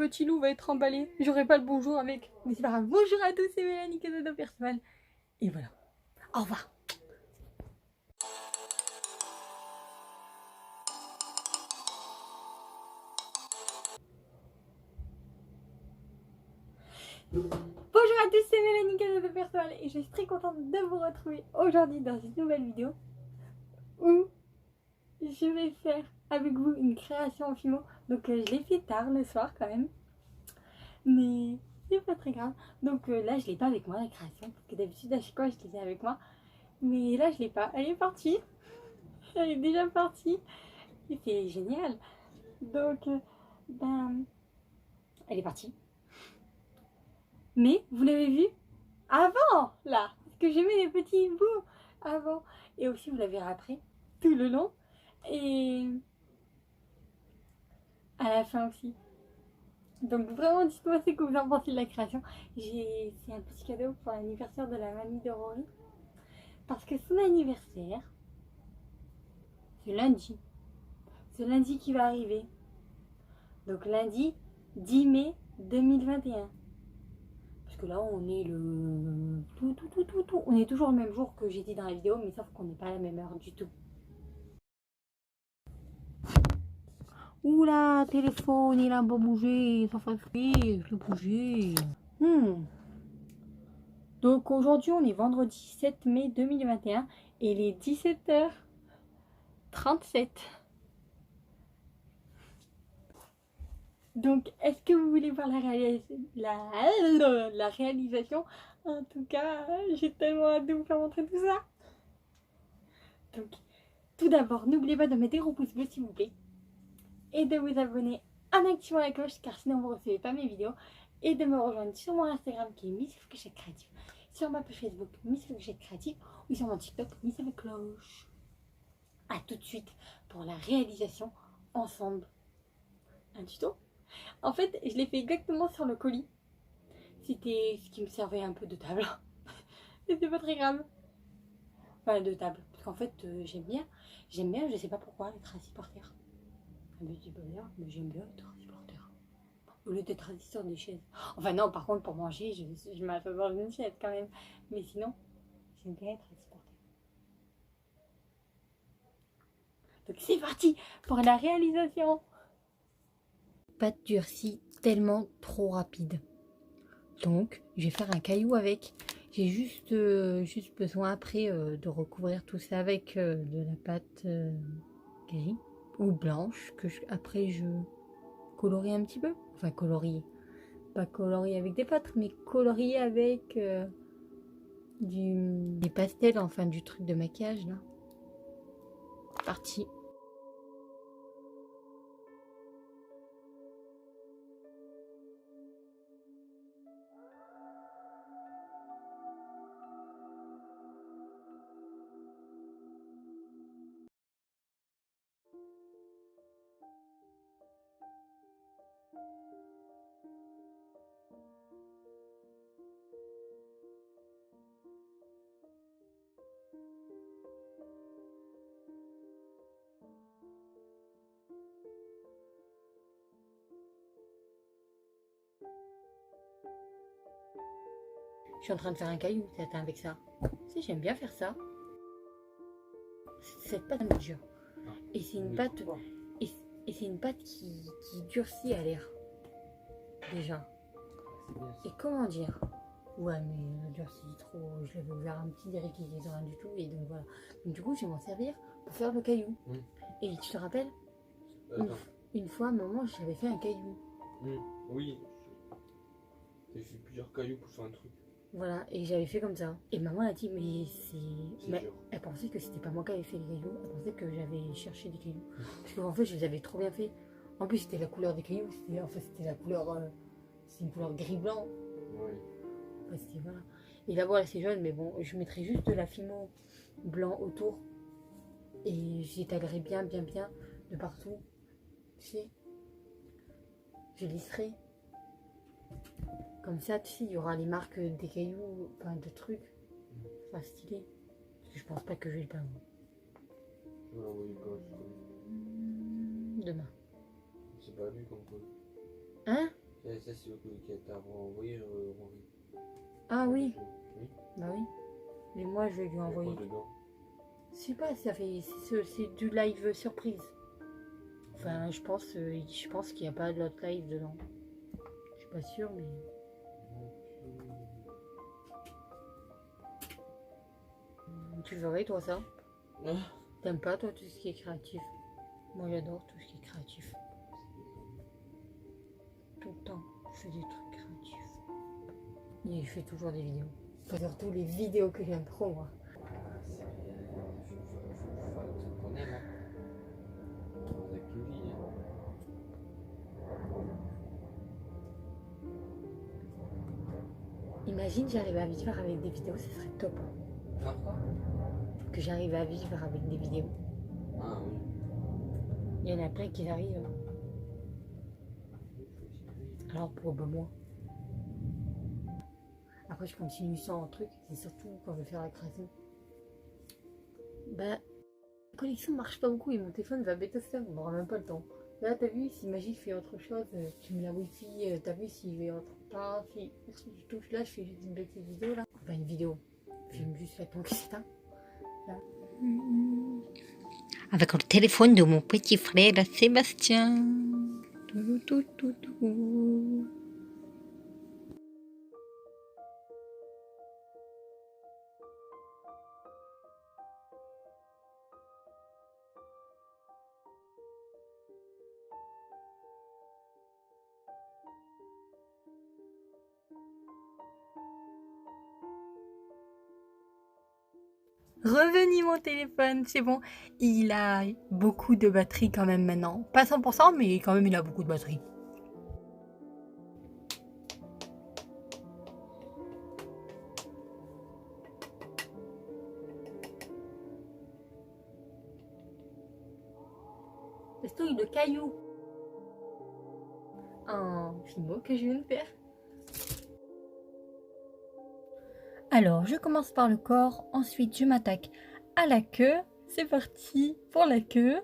petit loup va être emballé. J'aurai pas le bonjour avec. Mais c'est pas grave. Bonjour à tous, c'est Mélanie Casado Perceval. Et voilà. Au revoir. Bonjour à tous, c'est Mélanie Casado Perceval et je suis très contente de vous retrouver aujourd'hui dans une nouvelle vidéo où je vais faire avec vous une création en Fimo. Donc je l'ai fait tard le soir quand même, mais c'est pas très grave. Donc là je l'ai pas avec moi la création, parce que d'habitude à chaque fois je l'ai avec moi, mais là je l'ai pas. Elle est partie, elle est déjà partie et c'est génial. Donc elle est partie. Mais vous l'avez vu avant là, parce que j'ai mis des petits bouts avant, et aussi vous la verrez après tout le long et à la fin aussi. Donc vraiment dites-moi ce que vous en pensez de la création. C'est un petit cadeau pour l'anniversaire de la mamie de Rory, parce que son anniversaire c'est lundi qui va arriver, donc lundi 10 mai 2021. Parce que là on est le on est toujours le même jour que j'ai dit dans la vidéo, mais sauf qu'on n'est pas à la même heure du tout. Oula, téléphone, il a beau bouger, ça fait frire, je l'ai bougé. Donc aujourd'hui, on est vendredi 7 mai 2021 et il est 17h37. Donc, est-ce que vous voulez voir la réalisation? En tout cas, j'ai tellement hâte de vous faire montrer tout ça. Donc, tout d'abord, n'oubliez pas de mettre des gros pouces bleus s'il vous plaît. Et de vous abonner en activant la cloche, car sinon vous ne recevez pas mes vidéos. Et de me rejoindre sur mon Instagram qui est Miss Fouquet Créative, sur ma page Facebook Miss Fouquet Créative ou sur mon TikTok Miss avec cloche. A tout de suite pour la réalisation ensemble. Un tuto. En fait, je l'ai fait exactement sur le colis. C'était ce qui me servait un peu de table. Et c'est pas très grave. Enfin, de table. Parce qu'en fait, j'aime bien, je sais pas pourquoi, être assis par terre. Un petit bonheur, mais j'aime bien être assis par terre. Au lieu d'être assis sur des chaises. Enfin non, par contre, pour manger, je m'assois dans une chaise quand même. Mais sinon, j'aime bien être assis par terre. Donc c'est parti pour la réalisation. Pâte durcie tellement trop rapide. Donc, je vais faire un caillou avec. J'ai juste besoin après de recouvrir tout ça avec de la pâte gris ou blanche que après je colorie un petit peu. Enfin, colorie. Pas colorier avec des pâtes, mais colorier avec des pastels, enfin du truc de maquillage là. Parti. Je suis en train de faire un caillou, c'est avec ça. Si, j'aime bien faire ça. Cette pâte est dure. Et c'est une pâte. Et c'est une pâte qui durcit à l'air. Déjà. Et comment dire? Ouais, mais durcit trop. Je l'avais ouvert un petit réquisitoire, rien du tout. Et donc voilà. Donc, du coup, je vais m'en servir pour faire le caillou. Et tu te rappelles? Une fois, maman, j'avais fait un caillou. Oui. J'ai fait plusieurs cailloux pour faire un truc. Voilà, et j'avais fait comme ça. Et maman a dit, mais c'est. Mais elle pensait que c'était pas moi qui avais fait les cailloux. Elle pensait que j'avais cherché des cailloux. Parce qu'en fait, je les avais trop bien fait. En plus, c'était la couleur des cailloux. C'était la couleur. C'est une couleur gris-blanc. Oui. Enfin, c'était voilà. Et là, voilà, c'est jaune, mais bon, je mettrai juste de la fimo blanc autour. Et j'étalerai bien de partout. Tu sais, je lisserai. Comme ça, tu sais, il y aura les marques des cailloux, enfin de trucs. Ça sera stylé. Parce que je pense pas que je vais le peindre. Demain. C'est pas lui comme code. Hein? Ça, c'est le que t'as envoyé, Henri. Ah oui, Oui. bah oui. Mais moi, je vais lui Il y a quoi envoyer. dedans? Je sais pas, c'est du live surprise. Enfin, je pense qu'il n'y a pas d'autre live dedans. Je suis pas sûre, mais... Tu verrais, toi, ça? Ah. T'aimes pas, toi, tout ce qui est créatif? Moi, j'adore tout ce qui est créatif. Tout le temps, je fais des trucs créatifs. Et il fait toujours des vidéos. Enfin, surtout les vidéos que j'aime trop, moi. C'est faut faire le truc qu'on aime, hein. On a qu'une vie, hein. Imagine, j'arrive à vivre avec des vidéos, ce serait top. Faire quoi? Que j'arrive à vivre avec des vidéos. Ah oui. Il y en a plein qui arrivent. Alors pourquoi moi? Après, je continue sans un truc, c'est surtout quand je vais faire la création. Bah, la connexion marche pas beaucoup et mon téléphone va bêter ça, on n'aura même pas le temps. Là, t'as vu, si Magie fait autre chose, tu mets la wifi, t'as vu s'il fait autre part, si je touche là, je fais juste une petite vidéo là. Enfin, une vidéo, je filme juste la tombe qui s'éteint. Là. Avec le téléphone de mon petit frère Sébastien. Tout, tout, tout, tout. Revenu mon téléphone, c'est bon. Il a beaucoup de batterie quand même maintenant. Pas 100%, mais quand même il a beaucoup de batterie. Pestouille de cailloux. Un film que je viens de faire. Alors, je commence par le corps, ensuite je m'attaque à la queue. C'est parti pour la queue.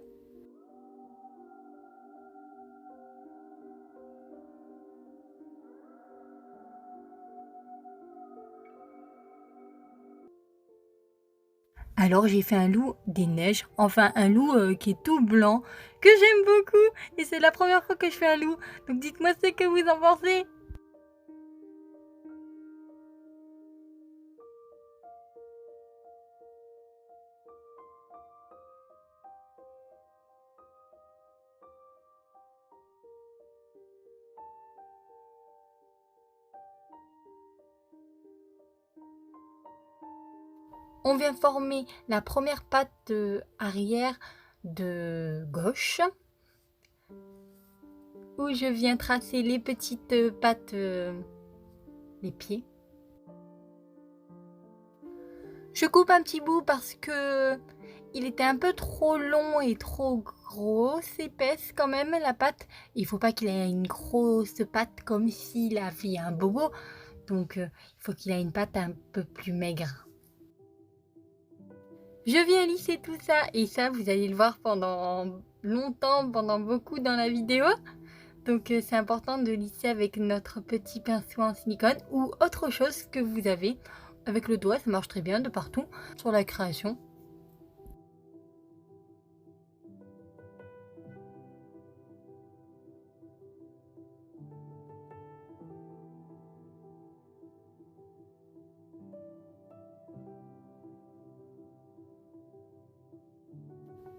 Alors j'ai fait un loup des neiges, enfin un loup qui est tout blanc, que j'aime beaucoup. Et c'est la première fois que je fais un loup, donc dites-moi ce que vous en pensez. On vient former la première patte arrière de gauche, où je viens tracer les petites pattes, les pieds. Je coupe un petit bout parce que il était un peu trop long et trop grosse, épaisse quand même la patte. Il faut pas qu'il ait une grosse patte comme s'il avait un bobo, donc il faut qu'il ait une patte un peu plus maigre. Je viens lisser tout ça et ça vous allez le voir pendant longtemps, pendant beaucoup dans la vidéo. Donc c'est important de lisser avec notre petit pinceau en silicone ou autre chose que vous avez. Avec le doigt ça marche très bien de partout sur la création.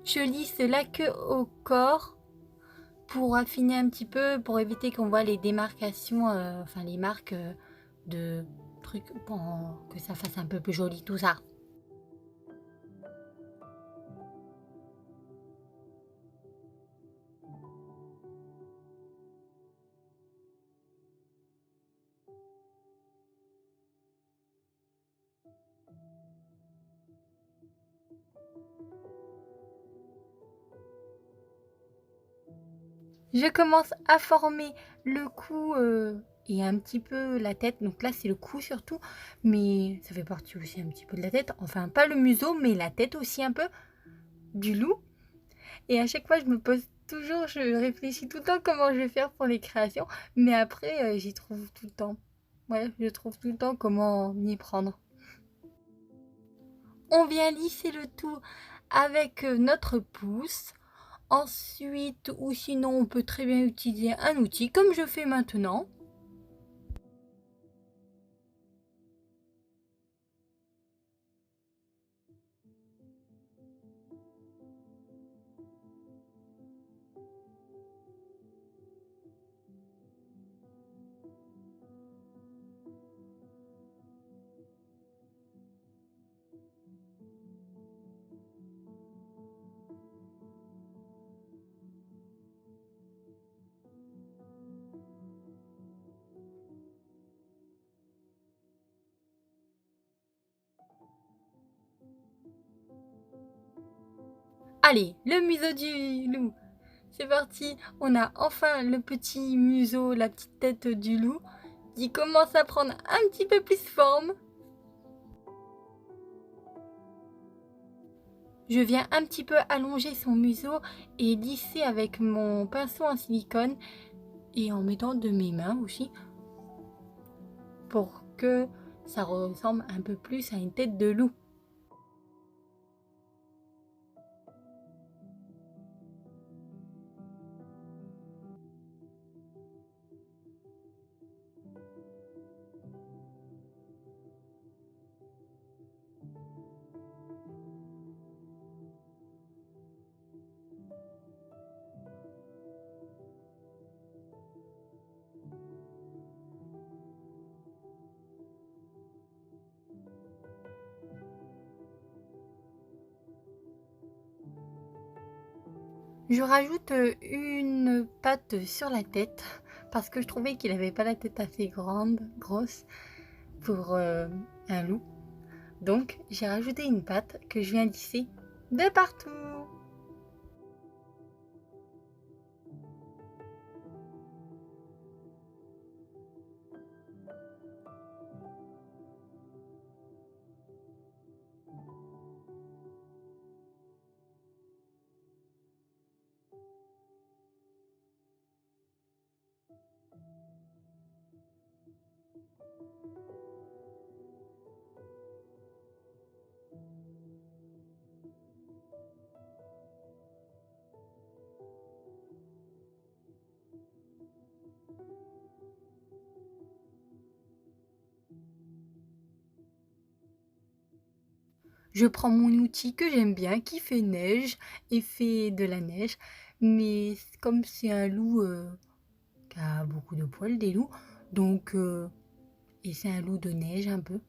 Je lisse la queue au corps pour affiner un petit peu, pour éviter qu'on voit les démarcations, enfin les marques de trucs, pour que ça fasse un peu plus joli tout ça. Je commence à former le cou et un petit peu la tête. Donc là, c'est le cou surtout, mais ça fait partie aussi un petit peu de la tête. Enfin, pas le museau, mais la tête aussi un peu du loup. Et à chaque fois, je me pose Toujours, je réfléchis tout le temps comment je vais faire pour les créations, mais après, j'y trouve tout le temps. Ouais, je trouve tout le temps comment m'y prendre. On vient lisser le tout avec notre pouce. Ensuite, ou sinon, on peut très bien utiliser un outil, comme je fais maintenant. Allez, le museau du loup. C'est parti, on a enfin le petit museau, la petite tête du loup qui commence à prendre un petit peu plus forme. Je viens un petit peu allonger son museau et lisser avec mon pinceau en silicone et en mettant de mes mains aussi pour que ça ressemble un peu plus à une tête de loup. Je rajoute une patte sur la tête parce que je trouvais qu'il n'avait pas la tête assez grande, grosse pour un loup. Donc j'ai rajouté une patte que je viens lisser de partout. Je prends mon outil que j'aime bien, qui fait neige et fait de la neige. Mais comme c'est un loup qui a beaucoup de poils, des loups, donc et c'est un loup de neige un peu,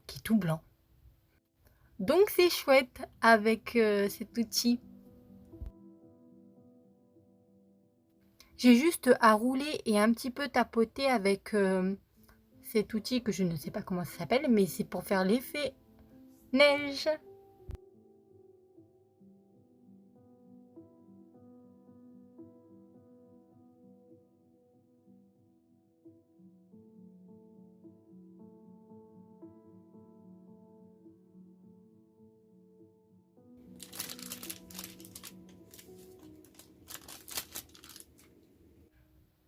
qui est tout blanc. Donc c'est chouette avec cet outil. J'ai juste à rouler et un petit peu tapoter avec cet outil que je ne sais pas comment ça s'appelle, mais c'est pour faire l'effet neige.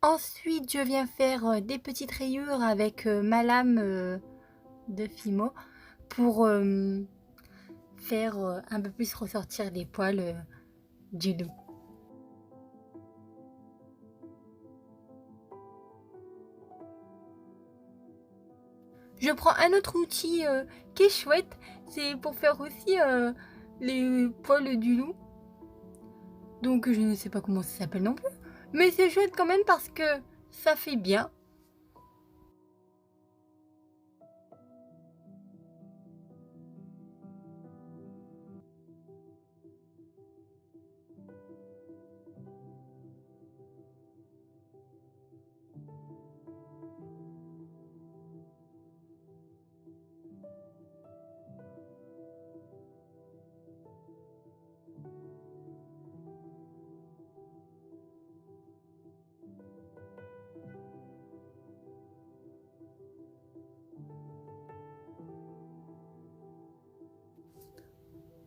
Ensuite, je viens faire des petites rayures avec ma lame de Fimo pour faire un peu plus ressortir les poils du loup. Je prends un autre outil qui est chouette, c'est pour faire aussi les poils du loup. Donc je ne sais pas comment ça s'appelle non plus, mais c'est chouette quand même parce que ça fait bien.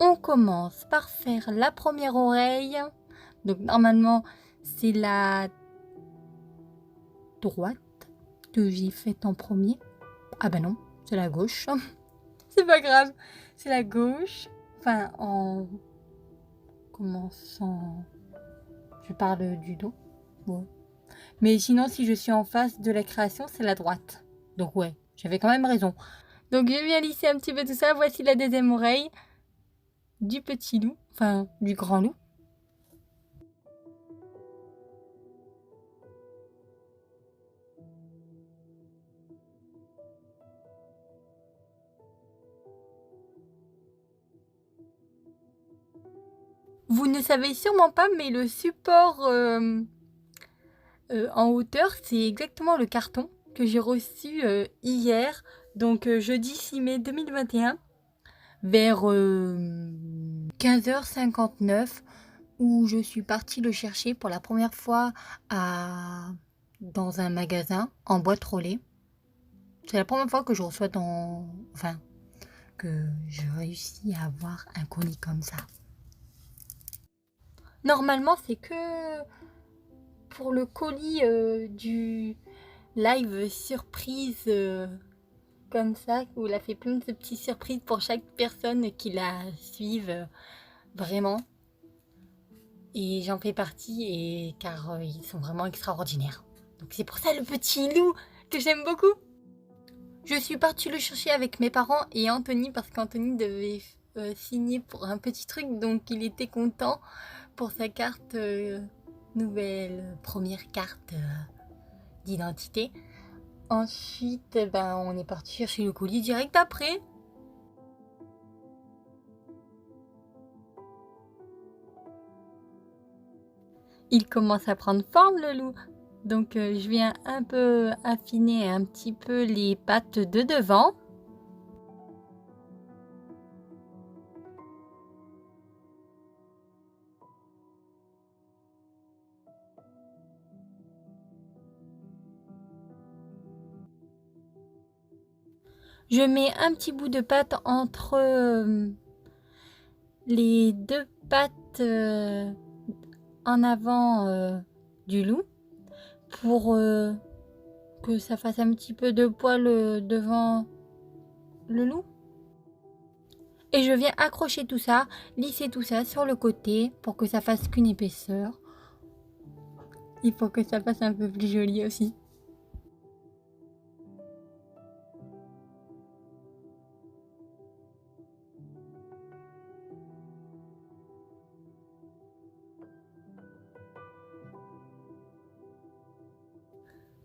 On commence par faire la première oreille. Donc normalement, c'est la droite que j'ai faite en premier. Ah bah non, c'est la gauche. C'est pas grave, c'est la gauche. Enfin, en commençant... Je parle du dos. Ouais. Mais sinon, si je suis en face de la création, c'est la droite. Donc ouais, j'avais quand même raison. Donc je viens lisser un petit peu tout ça. Voici la deuxième oreille du petit loup, enfin du grand loup. Vous ne savez sûrement pas, mais le support en hauteur, c'est exactement le carton que j'ai reçu hier, donc jeudi 6 mai 2021, vers 15h59, où je suis partie le chercher pour la première fois dans un magasin en boîte rollée. C'est la première fois que je reçois que je réussis à avoir un colis comme ça. Normalement, c'est que pour le colis du live surprise comme ça, où il a fait plein de petites surprises pour chaque personne qui la suive vraiment. Et j'en fais partie car ils sont vraiment extraordinaires. Donc c'est pour ça le petit loup que j'aime beaucoup. Je suis partie le chercher avec mes parents et Anthony parce qu'Anthony devait signer pour un petit truc, donc il était content pour sa carte nouvelle première carte d'identité. Ensuite, on est parti chercher le colis direct après. Il commence à prendre forme le loup. Donc je viens un peu affiner un petit peu les pattes de devant. Je mets un petit bout de pâte entre les deux pattes en avant du loup pour que ça fasse un petit peu de poil devant le loup. Et je viens accrocher tout ça, lisser tout ça sur le côté pour que ça fasse qu'une épaisseur. Il faut que ça fasse un peu plus joli aussi.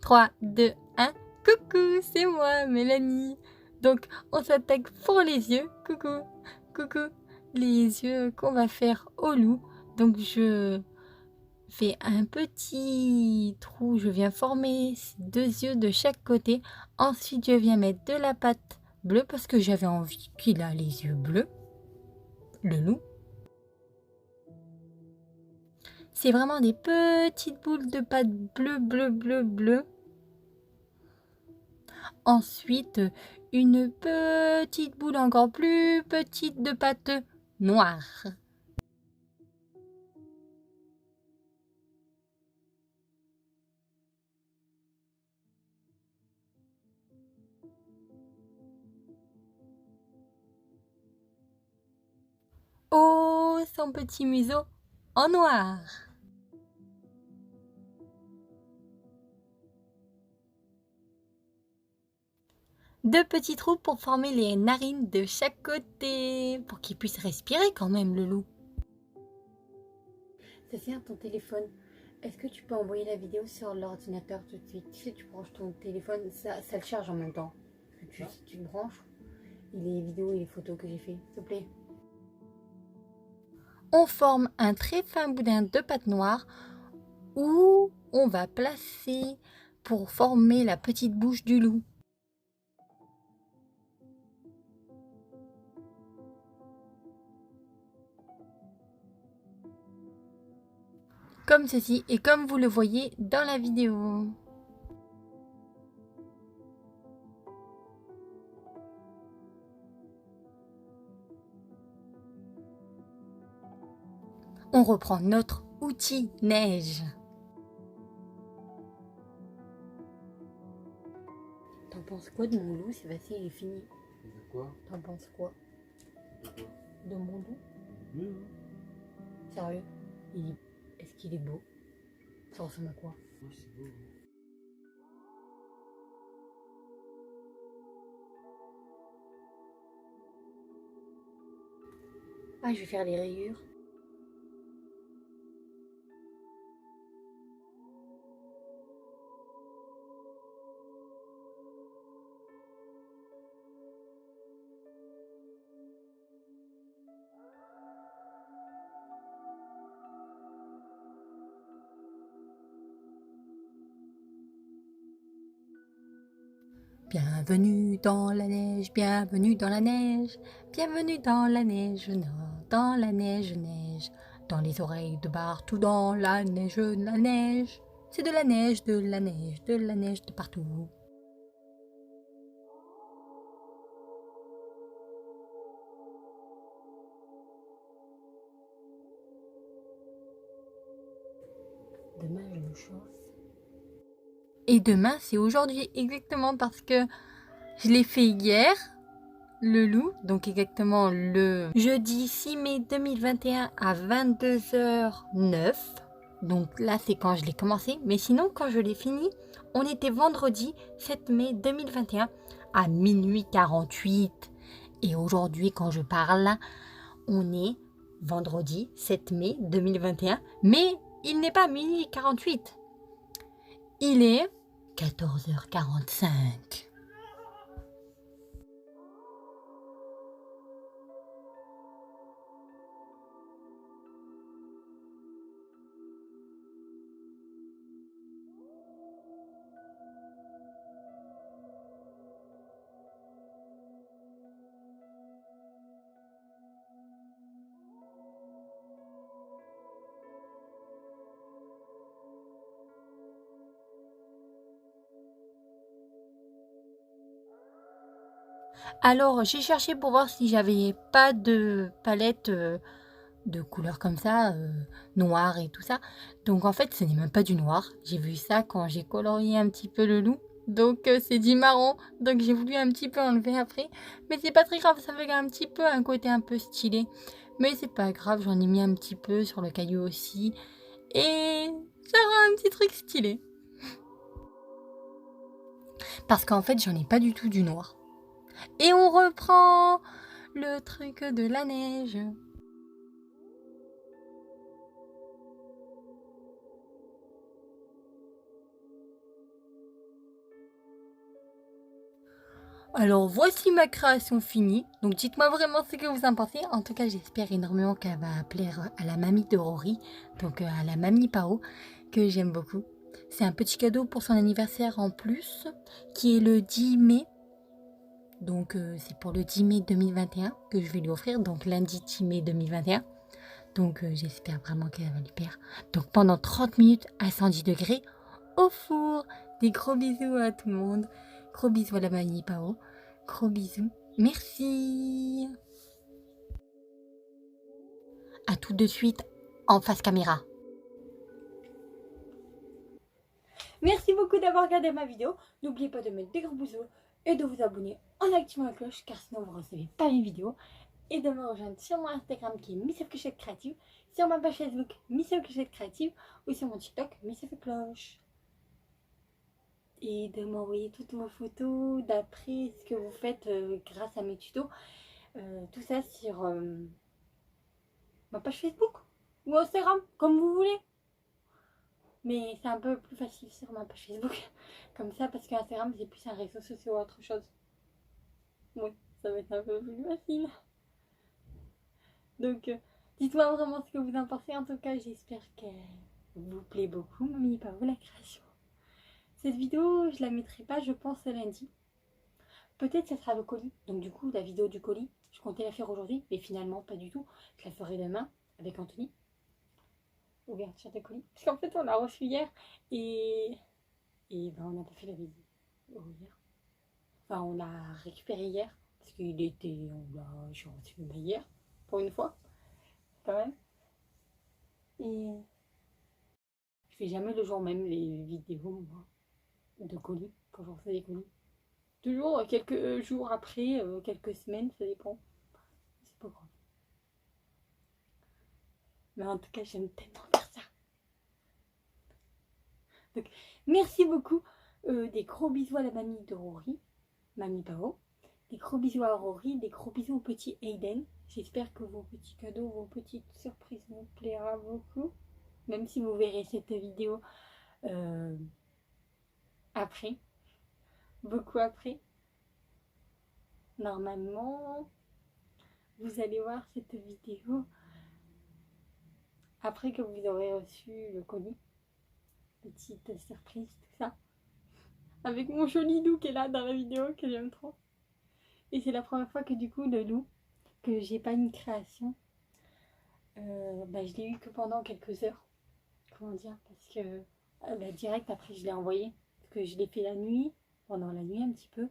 Trois, deux, un. Coucou, c'est moi, Mélanie. Donc, on s'attaque pour les yeux. Coucou, coucou. Les yeux qu'on va faire au loup. Donc, je fais un petit trou. Je viens former deux yeux de chaque côté. Ensuite, je viens mettre de la pâte bleue parce que j'avais envie qu'il a les yeux bleus. Le loup. C'est vraiment des petites boules de pâte bleu. Ensuite, une petite boule encore plus petite de pâte noire. Oh, son petit museau en noir. Deux petits trous pour former les narines de chaque côté, pour qu'il puisse respirer quand même le loup. Ça sert ton téléphone. Est-ce que tu peux envoyer la vidéo sur l'ordinateur tout de suite? Tu sais, tu branches ton téléphone, ça le charge en même temps. Tu le branches, et les vidéos et les photos que j'ai fait, s'il te plaît. On forme un très fin boudin de pâte noire où on va placer pour former la petite bouche du loup. Comme ceci et comme vous le voyez dans la vidéo. On reprend notre outil neige. T'en penses quoi de mon loup? C'est passé, il est fini. De quoi? T'en penses quoi de mon loup? Oui. Sérieux? Est-ce qu'il est beau? Ça ressemble à quoi? Ouais, c'est beau. Ah, je vais faire les rayures. Bienvenue dans la neige, bienvenue dans la neige, bienvenue dans la neige, dans la neige, neige, dans les oreilles de partout, dans la neige, la neige. C'est de la neige, de la neige, de la neige de partout. Demain, je me chauffe. Et demain, c'est aujourd'hui, exactement parce que je l'ai fait hier, le loup, donc exactement le jeudi 6 mai 2021 à 22h09. Donc là, c'est quand je l'ai commencé. Mais sinon, quand je l'ai fini, on était vendredi 7 mai 2021 à minuit 48. Et aujourd'hui, quand je parle, on est vendredi 7 mai 2021. Mais il n'est pas minuit 48. Il est 14h45. Alors, j'ai cherché pour voir si j'avais pas de palette de couleurs comme ça, noir et tout ça. Donc en fait, ce n'est même pas du noir. J'ai vu ça quand j'ai colorié un petit peu le loup. Donc c'est du marron. Donc j'ai voulu un petit peu enlever après. Mais c'est pas très grave, ça fait un petit peu un côté un peu stylé. Mais c'est pas grave, j'en ai mis un petit peu sur le caillou aussi. Et ça rend un petit truc stylé. Parce qu'en fait, j'en ai pas du tout du noir. Et on reprend le truc de la neige. Alors voici ma création finie. Donc dites-moi vraiment ce que vous en pensez. En tout cas, j'espère énormément qu'elle va plaire à la mamie de Rory, donc à la mamie Pao, que j'aime beaucoup. C'est un petit cadeau pour son anniversaire en plus, qui est le 10 mai. Donc c'est pour le 10 mai 2021 que je vais lui offrir, donc lundi 10 mai 2021. Donc j'espère vraiment qu'elle va lui plaire. Donc pendant 30 minutes à 110 degrés au four. Des gros bisous à tout le monde. Gros bisous à la mamie Pao. Gros bisous. Merci. À tout de suite en face caméra. Merci beaucoup d'avoir regardé ma vidéo. N'oubliez pas de mettre des gros bisous et de vous abonner en activant la cloche car sinon vous ne recevez pas mes vidéos. Et de me rejoindre sur mon Instagram qui est Miss Clochette Créative, sur ma page Facebook Miss Clochette Créative ou sur mon TikTok Miss Cloche. Et de m'envoyer toutes vos photos d'après ce que vous faites grâce à mes tutos. Tout ça sur ma page Facebook ou Instagram, comme vous voulez. Mais c'est un peu plus facile sur ma page Facebook. Comme ça, parce qu'Instagram, c'est plus un réseau social ou autre chose. Oui, ça va être un peu plus facile. Donc, dites-moi vraiment ce que vous en pensez. En tout cas, j'espère qu'elle vous plaît beaucoup. Mamie Pao, la création. Cette vidéo, je la mettrai pas, je pense, lundi. Peut-être que ça sera le colis. Donc du coup, la vidéo du colis, je comptais la faire aujourd'hui, mais finalement pas du tout. Je la ferai demain avec Anthony. Ouverture des colis. Parce qu'en fait, on l'a reçu hier et ben, on n'a pas fait la vidéo hier. Enfin, on l'a récupéré hier parce qu'il était, j'ai reçu hier pour une fois, quand même. Et fais jamais le jour même les vidéos, moi, de colis, quand je reçois des colis. Toujours quelques jours après, quelques semaines, ça dépend. C'est pas grave. Mais en tout cas, j'aime tellement faire ça. Donc, merci beaucoup. Des gros bisous à la mamie de Rory, mamie Pao. Des gros bisous à Rory, des gros bisous au petit Aiden. J'espère que vos petits cadeaux, vos petites surprises vous plaira beaucoup. Même si vous verrez cette vidéo après. Beaucoup après. Normalement, vous allez voir cette vidéo après que vous aurez reçu le colis. Petite surprise, tout ça. Avec mon joli loup qui est là dans la vidéo, que j'aime trop. Et c'est la première fois que du coup le loup, que j'ai pas une création, je l'ai eu que pendant quelques heures. Comment dire, parce que direct après je l'ai envoyé. Parce que je l'ai fait la nuit, pendant la nuit un petit peu.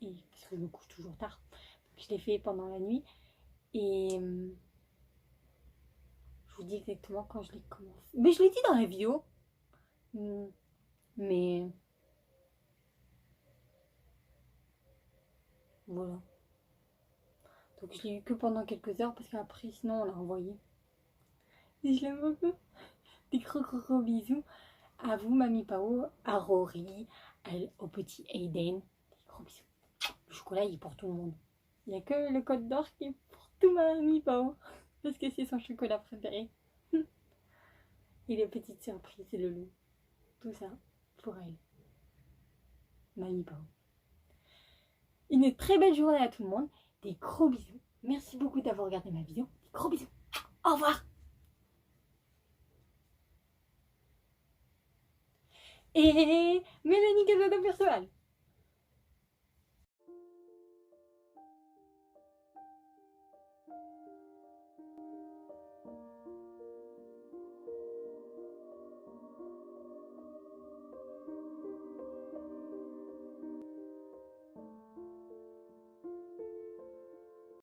Et, parce que je me couche toujours tard. Donc je l'ai fait pendant la nuit. Et je vous dis exactement quand je l'ai commencé. Mais je l'ai dit dans la vidéo. Mais voilà. Donc je l'ai eu que pendant quelques heures parce qu'après sinon on l'a envoyé. Et je l'aime beaucoup. Des gros bisous à vous, mamie Pao, à Rory, au petit Aiden. Des gros bisous. Le chocolat il est pour tout le monde. Il n'y a que le code d'or qui est pour tout mamie Pao. Parce que c'est son chocolat préféré. Et les petites surprises, c'est le loup. Tout ça pour elle. Mamie Pao. Une très belle journée à tout le monde. Des gros bisous. Merci beaucoup d'avoir regardé ma vidéo. Des gros bisous. Au revoir. Et Mélanie Casado Perceval.